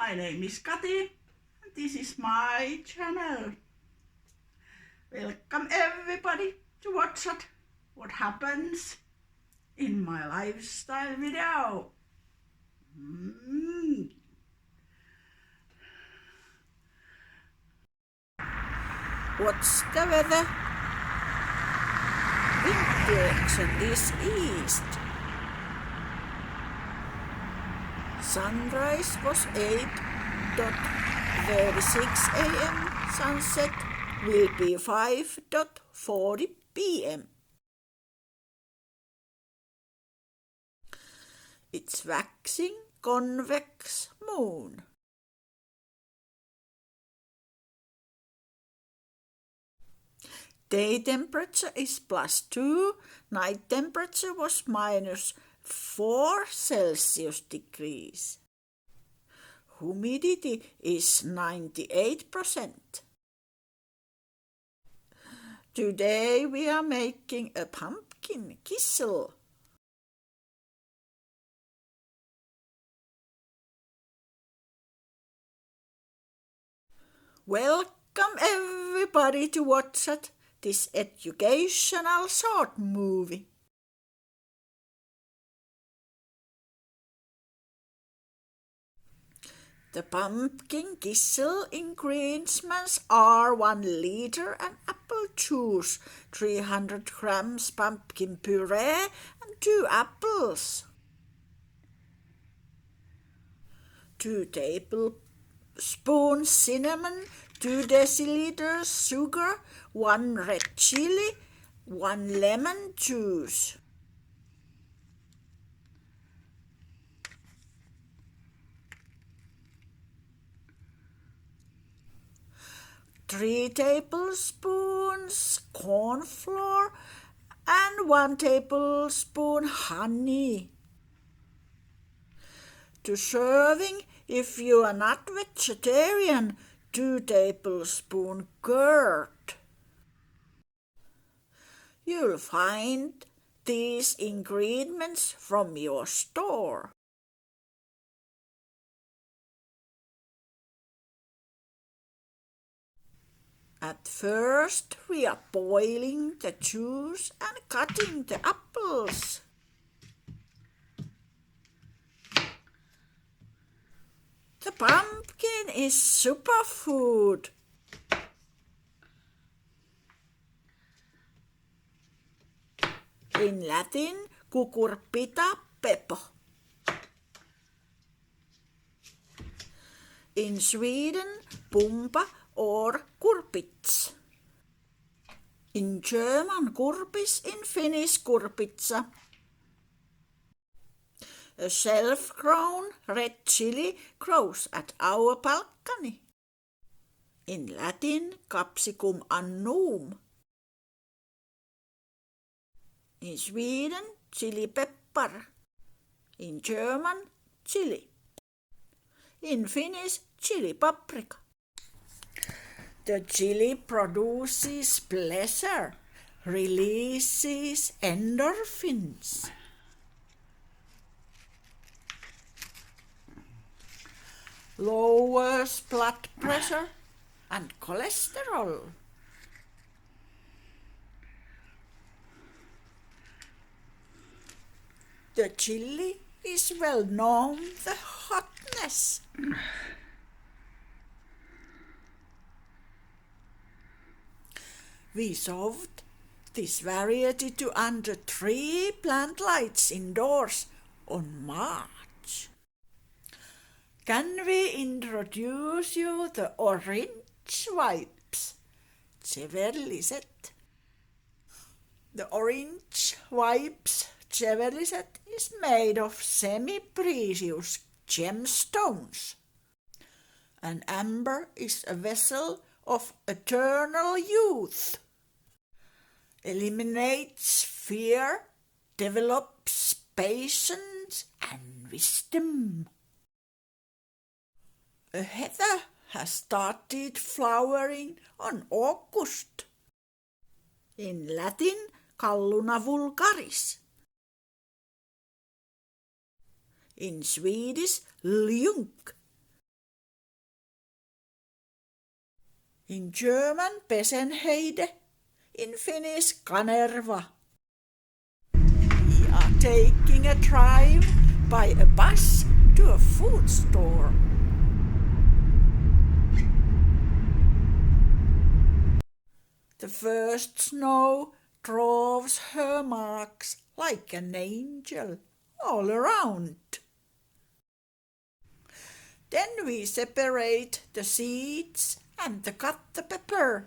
My name is Kati and this is my channel. Welcome everybody to watch what happens in my lifestyle video. What's the weather? Wind direction is east. Sunrise was 8:36 a.m. Sunset will be 5:40 p.m. It's waxing convex moon. Day temperature is +2, night temperature was -4 Celsius degrees. Humidity is 98%. Today we are making a pumpkin kissel. Welcome everybody to watch this educational short movie. The pumpkin kissel ingredients are 1 liter and apple juice, 300 grams pumpkin puree and 2 apples. 2 tablespoons cinnamon, 2 deciliters sugar, 1 red chili, 1 lemon juice. Three tablespoons corn flour and 1 tablespoon honey. To serving, if you are not vegetarian, 2 tablespoon curd. You'll find these ingredients from your store. At first, we are boiling the juice and cutting the apples. The pumpkin is superfood. In Latin, cucurbita pepo. In Sweden, pumpa or kurpits. In German, kurpis, in Finnish, kurpitsa. A self-grown red chili grows at our balcony. In Latin, capsicum annum. In Sweden, chili pepper. In German, chili. In Finnish, chili paprika. The chili produces pleasure, releases endorphins. Lowers blood pressure and cholesterol. The chili is well known the hotness. We sowed this variety to under 3 plant lights indoors on March. Can we introduce you the orange wipes, Jewelryset? The orange wipes Jewelryset is made of semi-precious gemstones. An amber is a vessel of eternal youth. Eliminates fear, develops patience and wisdom. A heather has started flowering on August. In Latin, Calluna vulgaris. In Swedish, ljung. in German Besenheide, in Finnish Kanerva. We are taking a drive by a bus to a food store. The first snow draws her marks like an angel all around. Then we separate the seeds and cut the pepper.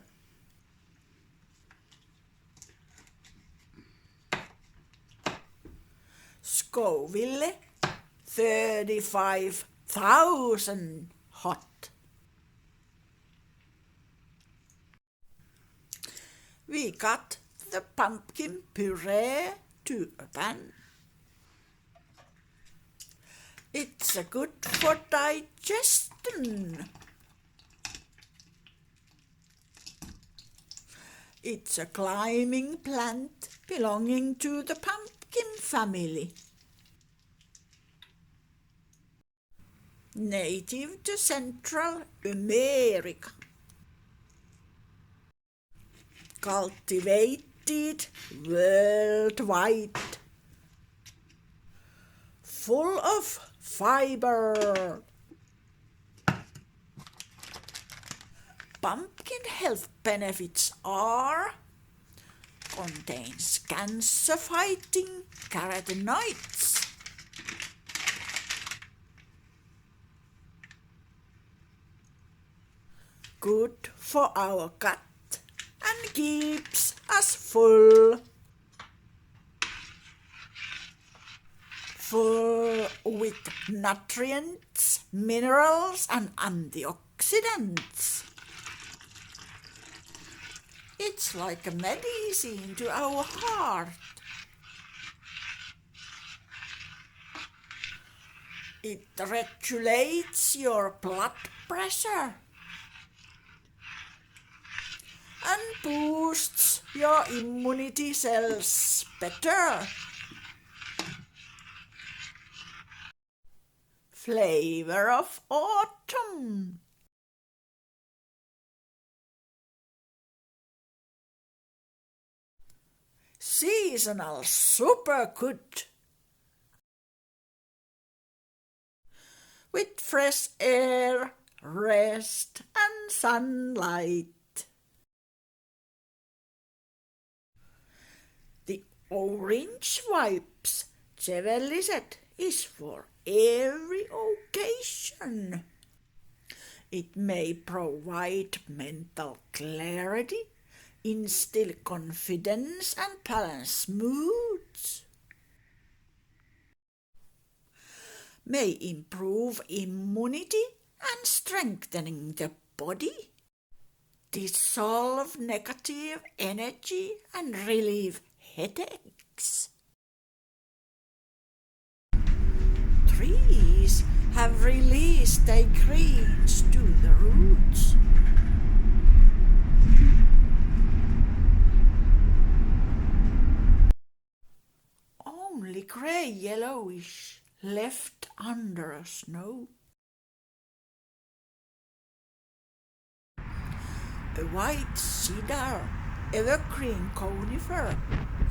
Scoville 35,000 hot. We cut the pumpkin puree to a pan. It's good for digestion. It's a climbing plant belonging to the pumpkin family. Native to Central America. Cultivated worldwide. Full of fiber. Pumpkin health benefits are: contains cancer-fighting carotenoids, good for our gut and keeps us full with nutrients, minerals and antioxidants. It's like a medicine to our heart. It regulates your blood pressure and boosts your immunity cells better. Flavor of autumn. Seasonal super good. With fresh air, rest and sunlight. The orange wipes Jewelryset is for every occasion. It may provide mental clarity, instill confidence and balance moods. May improve immunity and strengthening the body. Dissolve negative energy and relieve headaches. Trees have released their greens to the roots. Only grey yellowish left under a snow. A white cedar, evergreen conifer,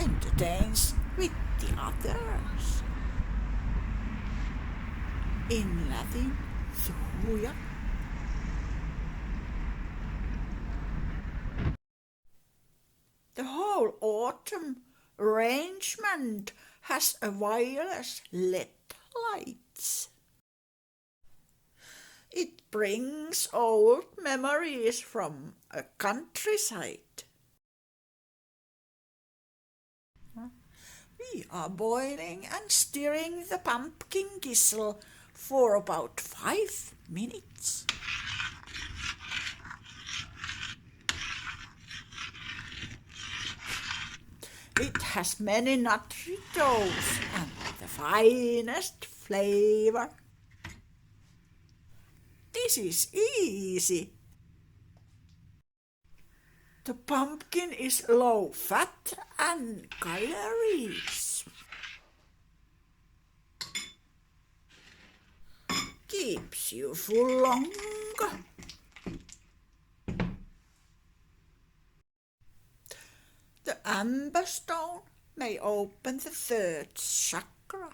entertains with the others. In Latin, thuja. The whole autumn arrangement has a wireless LED lights. It brings old memories from a countryside. We are boiling and stirring the pumpkin kissel for about 5 minutes. It has many nutrients and the finest flavor. This is easy. The pumpkin is low fat and calories. Keeps you full longer. amber stone may open the third chakra.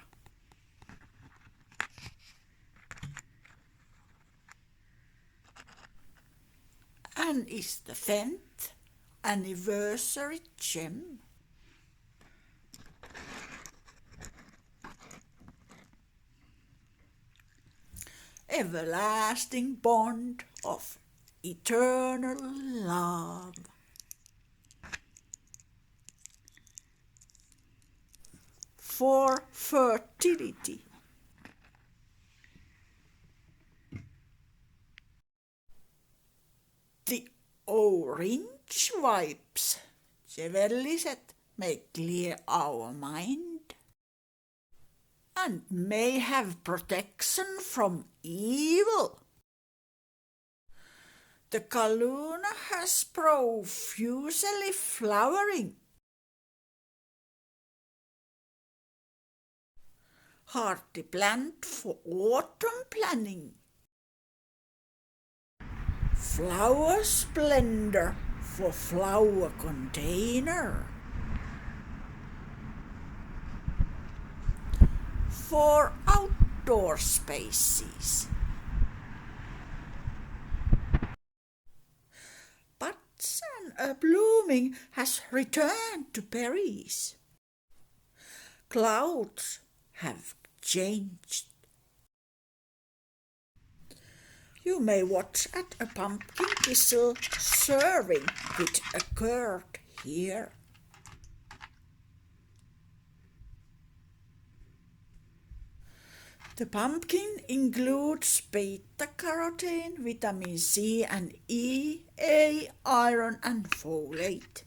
And is the 10th anniversary gem. Everlasting bond of eternal love. For fertility. The orange vibes, Jewelryset, may clear our mind and may have protection from evil. The Kaluna has profusely flowering. Hardy plant for autumn planning. Flower splendor for flower container. For outdoor spaces. Buds and a blooming has returned to berries. Clouds have changed. You may watch at a pumpkin kissel serving which occurred here. The pumpkin includes beta-carotene, vitamin C and E, A, iron and folate.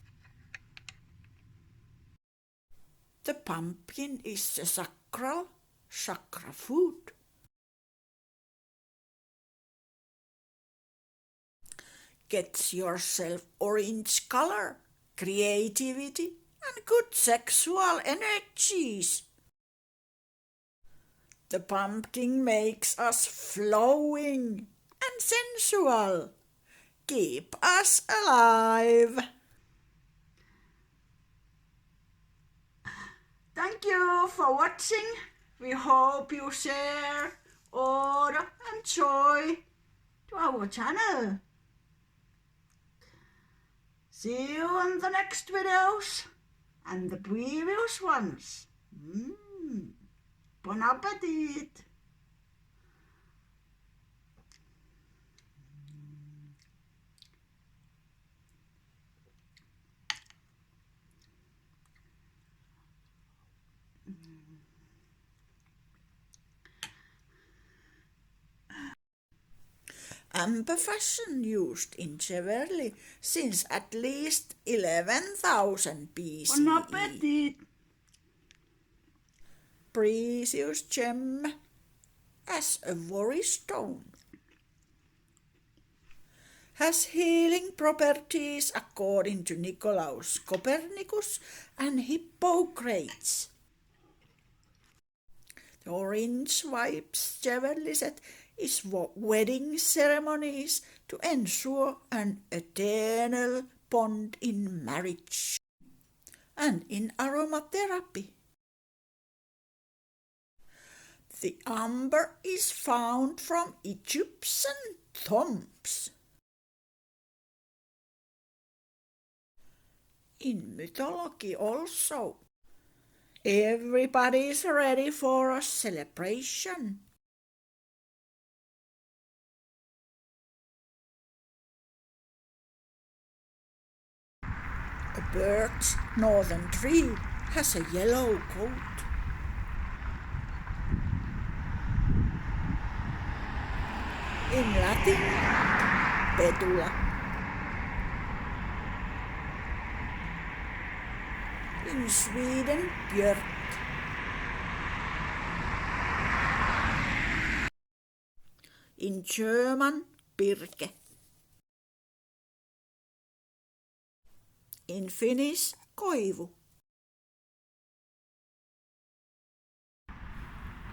The pumpkin is a sacral chakra food. Get yourself orange color, creativity and good sexual energies. The pumpkin makes us flowing and sensual. Keep us alive. Thank you for watching. We hope you share, order and joy to our channel. See you on the next videos and the previous ones. Bon appetit! Amber fashion used in jewelry since at least 11,000 BCE. Bon appetit! Precious gem as a worry stone. Has healing properties according to Nicolaus Copernicus and Hippocrates. The orange vibes Jewelryset is for wedding ceremonies to ensure an eternal bond in marriage and in aromatherapy. The amber is found from Egyptian tombs. In mythology also. Everybody is ready for a celebration. A bird's northern tree has a yellow coat. In Latin, betula. In Sweden, björk. In German, birke. In Finnish, koivu.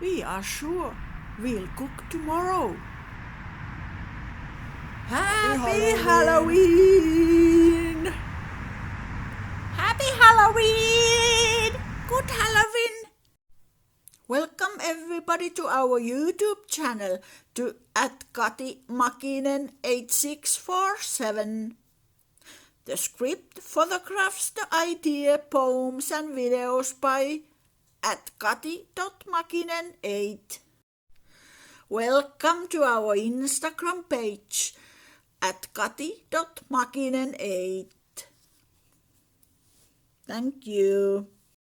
We are sure we'll cook tomorrow. Happy Halloween! Happy Halloween! subscribe to our YouTube channel to @KatiMakinen8647. The script, photographs, the idea, poems and videos by @kati.makinen8. Welcome to our Instagram page @kati.makinen8. Thank you.